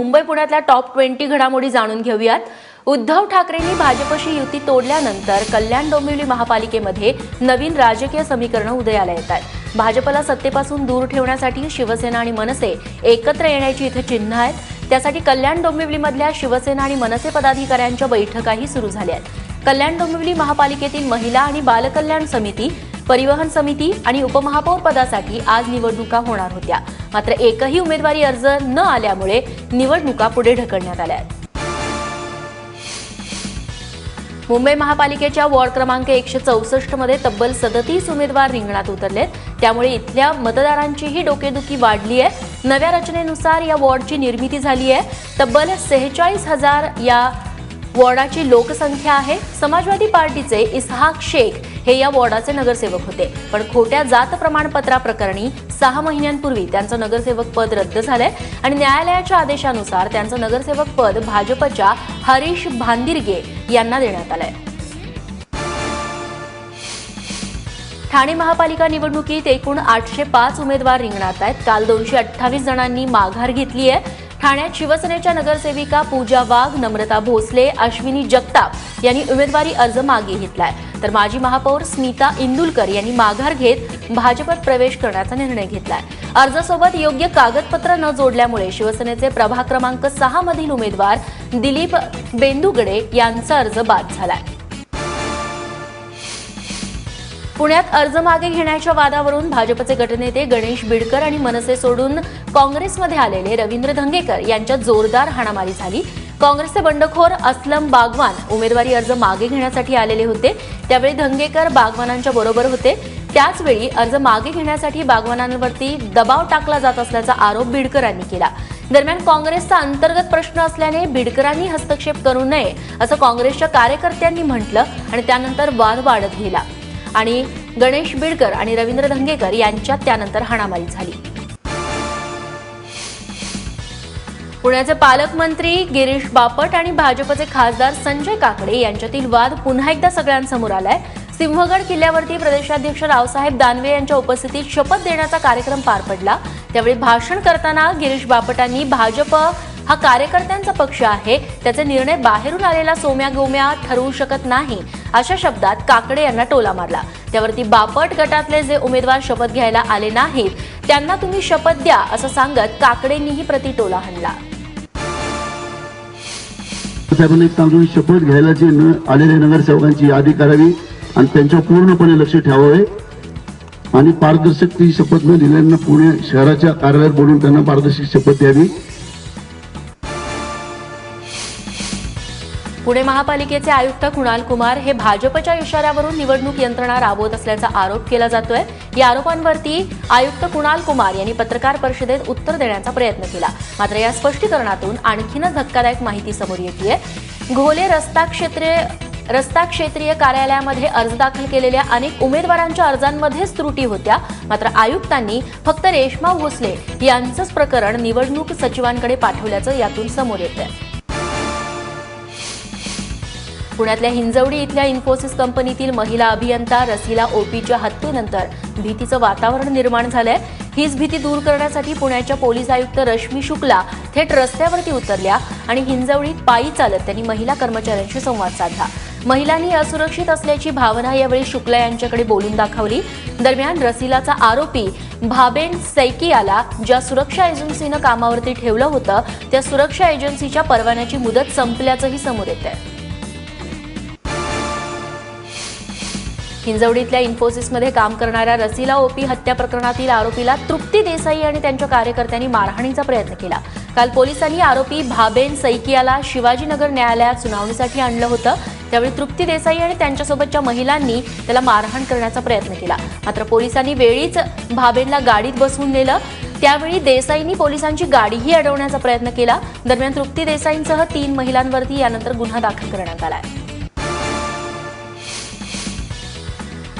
मुंबई पुण्यातल्या टॉप 20 घडामोडी जाणून घेऊयात। उद्धव ठाकरेंनी भाजपशी युती तोडल्यानंतर कल्याण डोंबिवली महापालिकेमध्ये नवीन राजकीय समीकरणं उदयाला येत आहेत। भाजपला सत्तेपासून दूर ठेवण्यासाठी शिवसेना आणि मनसे एकत्र येण्याची इथे चिन्ह आहेत। त्यासाठी कल्याण डोंबिवलीमधल्या शिवसेना आणि मनसे पदाधिकाऱ्यांच्या बैठकाही सुरू झाल्या आहेत। कल्याण डोंबिवली महापालिकेतील महिला आणि बालकल्याण समिती, परिवहन समिती आणि उपमहापौर पदासाठी आज निवडणुका होणार होत्या। मात्र एकही उमेदवारी अर्ज न आल्यामुळे निवडणुका पुढे ढकलण्यात आल्या आहेत। मुंबई महापालिकेच्या वॉर्ड क्रमांक 164 मध्ये तब्बल 37 उमेदवार रिंगणात उतरलेत। त्यामुळे इथल्या मतदारांचीही डोकेदुखी वाढली आहे। नव्या रचनेनुसार या वॉर्डची निर्मिती झाली आहे। तब्बल 46,000 या वॉर्डाची लोकसंख्या आहे। समाजवादी पार्टीचे इस्हाक शेख हे या वॉर्डाचे नगरसेवक होते, पण खोट्या जात प्रमाणपत्राप्रकरणी 6 महिन्यांपूर्वी त्यांचं नगरसेवक पद रद्द झालंय आणि न्यायालयाच्या आदेशानुसार त्यांचं नगरसेवक पद भाजपच्या हरीश भांदिरगे यांना देण्यात आलंय। ठाणे महापालिका निवडणुकीत एकूण 805 उमेदवार रिंगणात आहेत। काल 228 जणांनी माघार घेतली आहे। ठाण्यात शिवसेनेच्या नगरसेविका पूजा वाघ, नम्रता भोसले, अश्विनी जगताप यांनी उमेदवारी अर्ज मागे घेतलाय, तर माजी महापौर स्मिता इंदुलकर यांनी माघार घेत भाजपत प्रवेश करण्याचा निर्णय घेतलाय। अर्जासोबत योग्य कागदपत्र न जोडल्यामुळे शिवसेनेचे प्रभाग क्रमांक 6 मधील उमेदवार दिलीप बेंदुगडे यांचा अर्ज बाद झालाय। पुण्यात अर्ज मागे घेण्याच्या वादावरून भाजपचे गटनेते गणेश बिडकर आणि मनसे सोडून काँग्रेसमध्ये आलेले रवींद्र धंगेकर यांच्यात जोरदार हाणामारी झाली। काँग्रेसचे बंडखोर असलम बागवान उमेदवारी अर्ज मागे घेण्यासाठी आलेले होते। त्यावेळी धंगेकर बागवानांच्या बरोबर होते। त्याचवेळी अर्ज मागे घेण्यासाठी बागवानांवरती दबाव टाकला जात असल्याचा आरोप बिडकरांनी केला। दरम्यान काँग्रेसचा अंतर्गत प्रश्न असल्याने बिडकरांनी हस्तक्षेप करू नये असं काँग्रेसच्या कार्यकर्त्यांनी म्हटलं आणि त्यानंतर वाद वाढत गेला आणि गणेश बिडकर आणि रवींद्र धंगेकर यांच्यात त्यानंतर हाणामारी झाली। पुण्याचे पालकमंत्री गिरीश बापट आणि भाजपचे खासदार संजय काकडे यांच्यातील वाद पुन्हा एकदा सगळ्यांसमोर आलाय। सिंहगड किल्ल्यावरती प्रदेशाध्यक्ष रावसाहेब दानवे यांच्या उपस्थितीत शपथ देण्याचा कार्यक्रम पार पडला। त्यावेळी भाषण करताना गिरीश बापटांनी भाजप हा कार्यकर्त्यांचा पक्ष आहे, त्याचे निर्णय बाहेरून आलेला सोम्या गोम्या ठरवू शकत नाही अशा शब्दात काकडे यांना टोला मारला। त्यावरती बापट गटातले जे उमेदवार शपथ घ्यायला आले नाहीत त्यांना तुम्ही शपथ द्या असं सांगत काकडेंनीही प्रतिटोला हाणला। साहेबांनी शपथ घ्यायला जे आलेले नगरसेवकांची यादी करावी आणि त्यांच्यावर पूर्णपणे लक्ष ठेवावे आणि पारदर्शक ती शपथ न दिलेल्यांना पुणे शहराच्या कार्यालयात बोलून त्यांना पारदर्शक शपथ द्यावी। पुणे महापालिकेचे आयुक्त कुणाल कुमार हे भाजपच्या इशाऱ्यावरून निवडणूक यंत्रणा राबवत असल्याचा आरोप केला जातोय। या आरोपांवरती आयुक्त कुणाल कुमार यांनी पत्रकार परिषदेत उत्तर देण्याचा प्रयत्न केला, मात्र या स्पष्टीकरणातून आणखीनच धक्कादायक माहिती समोर येतेय। घोले रस्ता क्षेत्रीय कार्यालयामध्ये अर्ज दाखल केलेल्या अनेक उमेदवारांच्या अर्जांमध्येच त्रुटी होत्या, मात्र आयुक्तांनी फक्त रेश्मा भोसले यांचंच प्रकरण निवडणूक सचिवांकडे पाठवल्याचं यातून समोर येतंय। पुण्यातल्या हिंजवडी इथल्या इन्फोसिस कंपनीतील महिला अभियंता रसिला ओपीच्या हत्येनंतर भीतीचं वातावरण निर्माण झालंय। हीच भीती दूर करण्यासाठी पुण्याच्या पोलीस आयुक्त रश्मी शुक्ला थेट रस्त्यावरती उतरल्या आणि हिंजवडीत पायी चालत त्यांनी महिला कर्मचाऱ्यांशी संवाद साधला। महिलांनी असुरक्षित असल्याची भावना यावेळी शुक्ला यांच्याकडे बोलून दाखवली। दरम्यान रसिलाचा आरोपी भाबेन सैकियाला ज्या सुरक्षा एजन्सीनं कामावरती ठेवलं होतं त्या सुरक्षा एजन्सीच्या परवान्याची मुदत संपल्याचंही समोर येतंय। हिंजवडीतल्या इन्फोसिसमध्ये काम करणाऱ्या रसिला ओपी हत्या प्रकरणातील आरोपीला तृप्ती देसाई आणि त्यांच्या कार्यकर्त्यांनी मारहाणीचा प्रयत्न केला। काल पोलिसांनी आरोपी भाबेन सैकियाला शिवाजीनगर न्यायालयात सुनावणीसाठी आणलं होतं। त्यावेळी तृप्ती देसाई आणि त्यांच्यासोबतच्या महिलांनी त्याला मारहाण करण्याचा प्रयत्न केला, मात्र पोलिसांनी वेळीच भाबेनला गाडीत बसवून नेलं। त्यावेळी देसाईंनी पोलिसांची गाडीही अडवण्याचा प्रयत्न केला। दरम्यान तृप्ती देसाईंसह 3 महिलांवरती यानंतर गुन्हा दाखल करण्यात आलाय।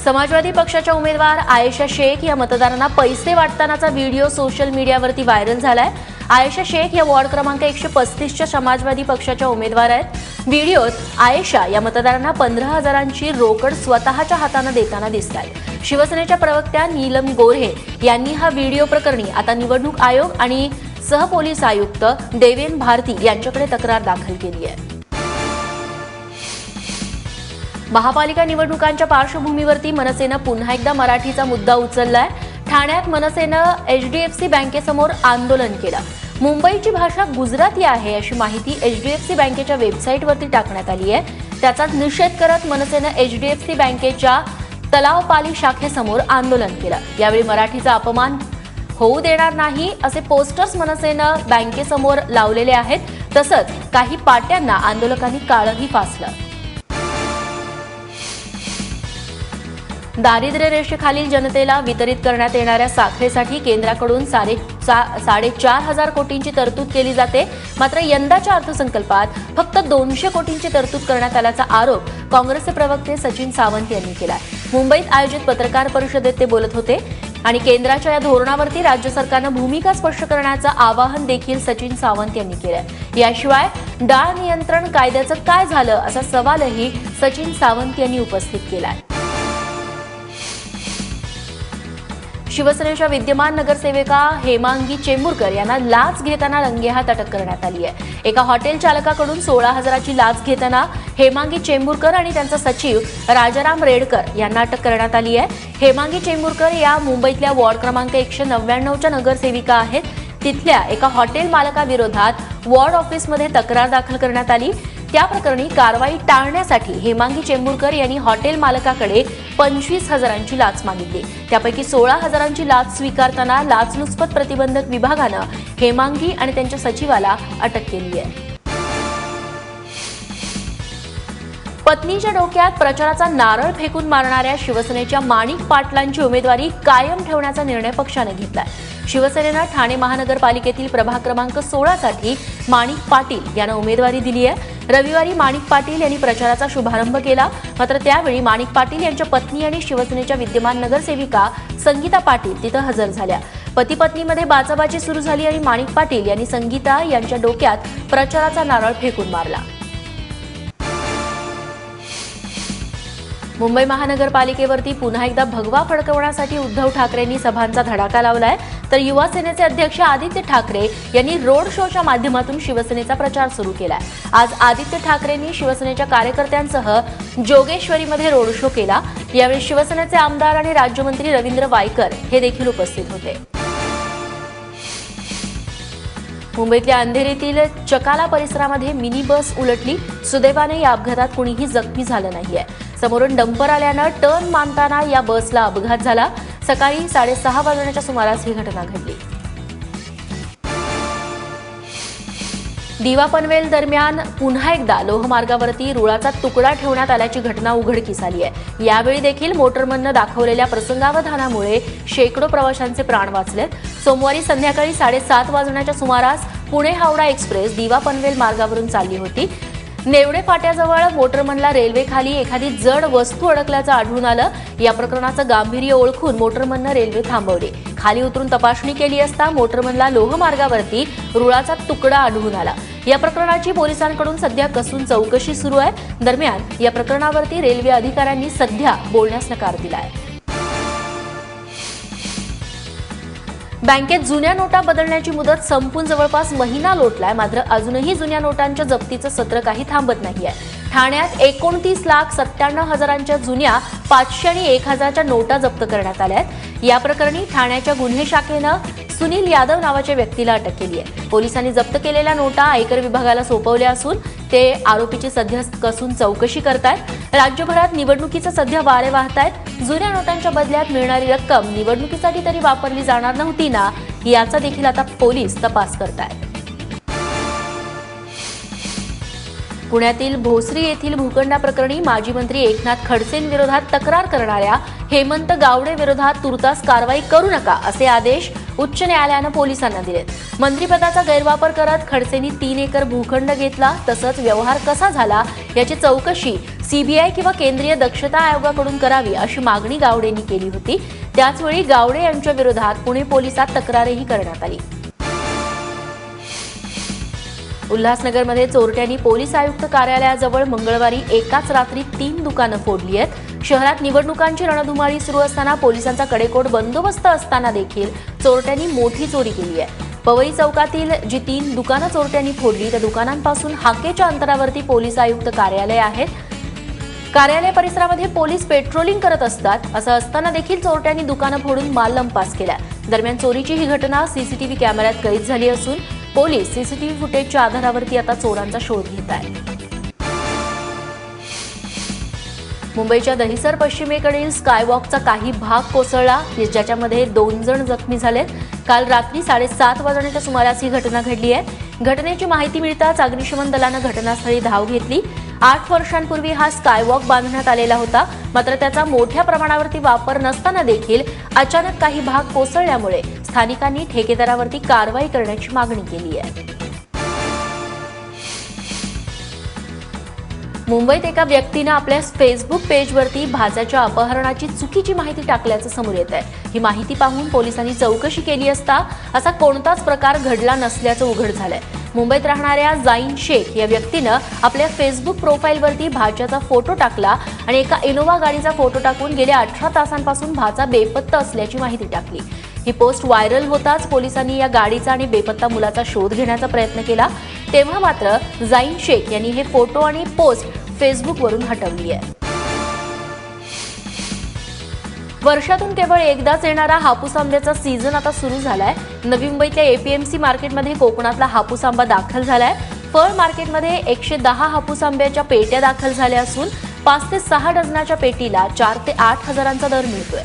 समाजवादी पक्षाच्या उमेदवार आयशा शेख या मतदारांना पैसे वाटतानाचा व्हिडिओ सोशल मीडियावरती व्हायरल झालाय। आयशा शेख या वॉर्ड क्रमांक 135च्या समाजवादी पक्षाच्या उमेदवार आहेत। व्हिडिओत आयशा या मतदारांना 15,000ची रोकड स्वतःच्या हाताने देताना दिसतात। शिवसेनेच्या प्रवक्त्या नीलम गोऱ्हे यांनी हा व्हिडिओ प्रकरणी आता निवडणूक आयोग आणि सहपोलीस आयुक्त देवेन भारती यांच्याकडे तक्रार दाखल केली आहे. महापालिका निवडणुकांच्या पार्श्वभूमीवरती मनसेनं पुन्हा एकदा मराठीचा मुद्दा उचललाय. ठाण्यात मनसेनं HDFC बँकेसमोर आंदोलन केलं. मुंबईची भाषा गुजराती आहे अशी माहिती HDFC बँकेच्या वेबसाईटवरती टाकण्यात आली आहे. त्याचाच निषेध करत मनसेनं HDFC बँकेच्या तलावपाली शाखेसमोर आंदोलन केलं. यावेळी मराठीचा अपमान होऊ देणार नाही असे पोस्टर्स मनसेनं बँकेसमोर लावलेले आहेत. तसंच काही पाट्यांना आंदोलकांनी काळही फासलं. दारिद्र्य रेषेखालील जनतेला वितरित करण्यात येणाऱ्या साखरेसाठी केंद्राकडून 4,500 कोटींची तरतूद केली जाते. मात्र यंदाच्या अर्थसंकल्पात फक्त 200 कोटींची तरतूद करण्यात आल्याचा आरोप काँग्रेसचे प्रवक्ते सचिन सावंत यांनी केला. मुंबईत आयोजित पत्रकार परिषदेत ते बोलत होते आणि केंद्राच्या या धोरणावरती राज्य सरकारनं भूमिका स्पष्ट करण्याचं आवाहन देखील सचिन सावंत यांनी केलंय. याशिवाय डाळ नियंत्रण कायद्याचं काय झालं असा सवालही सचिन सावंत यांनी उपस्थित केलाय. शिवसेनेच्या विद्यमान नगरसेविका हेमांगी चेंबूरकर यांना लाच घेताना रंगेहात अटक करण्यात आली आहे. एका हॉटेल चालकाकडून 16,000ची लाच घेताना हेमांगी चेंबूरकर आणि त्यांचा सचिव राजाराम रेडकर यांना अटक करण्यात आली आहे. हेमांगी चेंबूरकर या मुंबईतल्या वॉर्ड क्रमांक 199च्या नगरसेविका आहेत. तिथल्या एका हॉटेल मालकाविरोधात वॉर्ड ऑफिसमध्ये तक्रार दाखल करण्यात आली. त्या प्रकरणी कारवाई टाळण्यासाठी हेमांगी चेंबूरकर यांनी हॉटेल मालकाकडे 25,000ची लाच मागितली. त्यापैकी 16,000ची लाच स्वीकारताना लाचलुचपत प्रतिबंधक विभागानं हेमांगी आणि त्यांच्या सचिवाला अटक केली आहे. पत्नीच्या डोक्यात प्रचाराचा नारळ फेकून मारणाऱ्या शिवसेनेच्या माणिक पाटलांची उमेदवारी कायम ठेवण्याचा निर्णय पक्षाने घेतलाय. शिवसेनेनं ठाणे महानगरपालिकेतील प्रभाग क्रमांक 16 साठी माणिक पाटील यांना उमेदवारी दिली आहे. रविवारी माणिक पाटील यांनी प्रचाराचा शुभारंभ केला. मात्र त्यावेळी माणिक पाटील यांच्या पत्नी आणि शिवसेनेच्या विद्यमान नगरसेविका संगीता पाटील तिथं हजर झाल्या. पती पत्नीमध्ये बाचाबाची सुरू झाली आणि माणिक पाटील यांनी संगीता यांच्या डोक्यात प्रचाराचा नारळ फेकून मारला. मुंबई महानगरपालिकेवरती पुन्हा एकदा भगवा फडकवण्यासाठी उद्धव ठाकरेंनी सभांचा धडाका लावलाय. तर युवा सेनेचे अध्यक्ष आदित्य ठाकरे यांनी रोड शोच्या माध्यमातून शिवसेनेचा प्रचार सुरू केलाय. आज आदित्य ठाकरेंनी शिवसेनेच्या कार्यकर्त्यांसह जोगेश्वरीमध्ये रोड शो केला. यावेळी शिवसेनेचे आमदार आणि राज्यमंत्री रवींद्र वायकर हे देखील उपस्थित होते. मुंबईतल्या अंधेरीतील चकाला परिसरामध्ये मिनी बस उलटली. सुदैवाने या अपघातात कुणीही जखमी झालं नाहीये. समोरून डंपर आल्यानं टर्न मानताना या बसला अपघात झाला. सकाळी 6:30 वाजण्याच्या सुमारास ही घटना घडली. दिवा पनवेल दरम्यान पुन्हा एकदा लोहमार्गावरती रुळाचा तुकडा ठेवण्यात आल्याची घटना उघडकीस आली आहे. यावेळी देखील मोटरमननं दाखवलेल्या प्रसंगावधानामुळे शेकडो प्रवाशांचे प्राण वाचलेत. सोमवारी संध्याकाळी 7:30 वाजण्याच्या सुमारास पुणे हावडा एक्सप्रेस दिवा पनवेल मार्गावरून चालली होती. नेवडे फाट्याजवळ मोटरमनला रेल्वेखाली एखादी जड वस्तू अडकल्याचं आढळून आलं. या प्रकरणाचं गांभीर्य ओळखून मोटरमननं रेल्वे थांबवली. खाली उतरून तपासणी केली असता मोटरमनला लोहमार्गावरती रुळाचा तुकडा आढळून आला. या प्रकरणाची पोलिसांकडून सध्या कसून चौकशी सुरू आहे. दरम्यान या प्रकरणावरती रेल्वे अधिकाऱ्यांनी सध्या बोलण्यास नकार दिलाय. बँकेत जुन्या नोटा बदलण्याची मुदत संपून जवळपास महिना लोटलाय. मात्र अजूनही जुन्या नोटांच्या जप्तीचं सत्र काही थांबत नाहीये. ठाण्यात 29,97,000च्या जुन्या 500 आणि 1,000च्या नोटा जप्त करण्यात आल्या आहेत. या प्रकरणी ठाण्याच्या गुन्हे शाखेनं सुनील यादव नावाच्या व्यक्तीला अटक केली आहे. पोलिसांनी जप्त केलेल्या नोटा आयकर विभागाला सोपवल्या असून ते आरोपीची सध्या कसून चौकशी करतायत. राज्यभरात निवडणुकीचं सध्या वारे वाहतायत. जुन्या नोटांच्या बदल्यात मिळणारी रक्कम निवडणुकीसाठी तरी वापरली जाणार नव्हती ना, याचा देखील आता पोलीस तपास करतायत. पुण्यातील भोसरी येथील भूखंडाप्रकरणी माजी मंत्री एकनाथ खडसेंविरोधात तक्रार करणाऱ्या हेमंत गावडे विरोधात तुर्तास कारवाई करू नका असे आदेश उच्च न्यायालयानं पोलिसांना दिलेत. मंत्रिपदाचा गैरवापर करत खडसेंनी 3 एकर भूखंड घेतला. तसंच व्यवहार कसा झाला याची चौकशी सीबीआय किंवा केंद्रीय दक्षता आयोगाकडून करावी अशी मागणी गावडेंनी केली होती. त्याचवेळी गावडे यांच्या विरोधात पुणे पोलिसात तक्रारही करण्यात आली. उल्हासनगरमध्ये चोरट्यांनी पोलीस आयुक्त कार्यालयाजवळ मंगळवारी एकाच रात्री 3 दुकानं फोडली आहेत. शहरात निवडणुकांची रणधुमाळी सुरू असताना पोलिसांचा कडेकोट बंदोबस्त असताना देखील चोरट्यांनी मोठी चोरी केली आहे. पवई चौकातील जी 3 दुकानं चोरट्यांनी फोडली त्या दुकानांपासून हाकेच्या अंतरावरती पोलीस आयुक्त कार्यालय आहेत. कार्यालय परिसरामध्ये पोलीस पेट्रोलिंग करत असतात. असं असताना देखील चोरट्यांनी दुकानं फोडून माल लंपास केला. दरम्यान चोरीची ही घटना सीसीटीव्ही कॅमेऱ्यात कैद झाली असून पोलीस सीसीटीव्ही फुटेजच्या आधारावरती आता चोरांचा शोध घेत आहेत. मुंबईच्या दहिसर पश्चिमेकडील स्कायवॉकचा काही भाग कोसळला, ज्याच्यामध्ये 2 जण जखमी झालेत. काल रात्री 7:30 वाजण्याच्या सुमारास ही घटना घडली आहे. घटनेची माहिती मिळताच अग्निशमन दलानं घटनास्थळी धाव घेतली. 8 वर्षांपूर्वी हा स्कायवॉक बांधण्यात आलेला होता, मात्र त्याचा मोठ्या प्रमाणावरती वापर नसताना देखील अचानक काही भाग कोसळल्यामुळे स्थानिकांनी ठेकेदारावरती कारवाई करण्याची मागणी केली आहे. मुंबईत एका व्यक्तीनं आपल्या फेसबुक पेजवरती भाच्याच्या अपहरणाची चुकीची माहिती टाकल्याचं समोर येत आहे. ही माहिती पाहून पोलिसांनी चौकशी केली असता असा कोणताच प्रकार घडला नसल्याचं उघड झालंय. मुंबईत राहणाऱ्या जाईन शेख या व्यक्तीनं आपल्या फेसबुक प्रोफाईलवरती भाच्याचा फोटो टाकला आणि एका इनोव्हा गाडीचा फोटो टाकून गेल्या 18 तासांपासून भाचा बेपत्ता असल्याची माहिती टाकली. ही पोस्ट व्हायरल होताच पोलिसांनी या गाडीचा आणि बेपत्ता मुलाचा शोध घेण्याचा प्रयत्न केला. तेव्हा मात्र जाईन शेख यांनी हे फोटो आणि पोस्ट फेसबुकवरून हटवली आहे. वर्षातून केवळ एकदाच येणारा हापूस आंब्याचा सीझन आता सुरू झालाय. नवी मुंबईतल्या एपीएमसी मार्केटमध्ये कोकणातला हापूस आंबा दाखल झालाय. फळ मार्केटमध्ये 110 हापूस आंब्याच्या पेट्या दाखल झाल्या असून 5 ते 6 डझनाच्या पेटीला 4 ते 8 हजारांचा दर मिळतोय.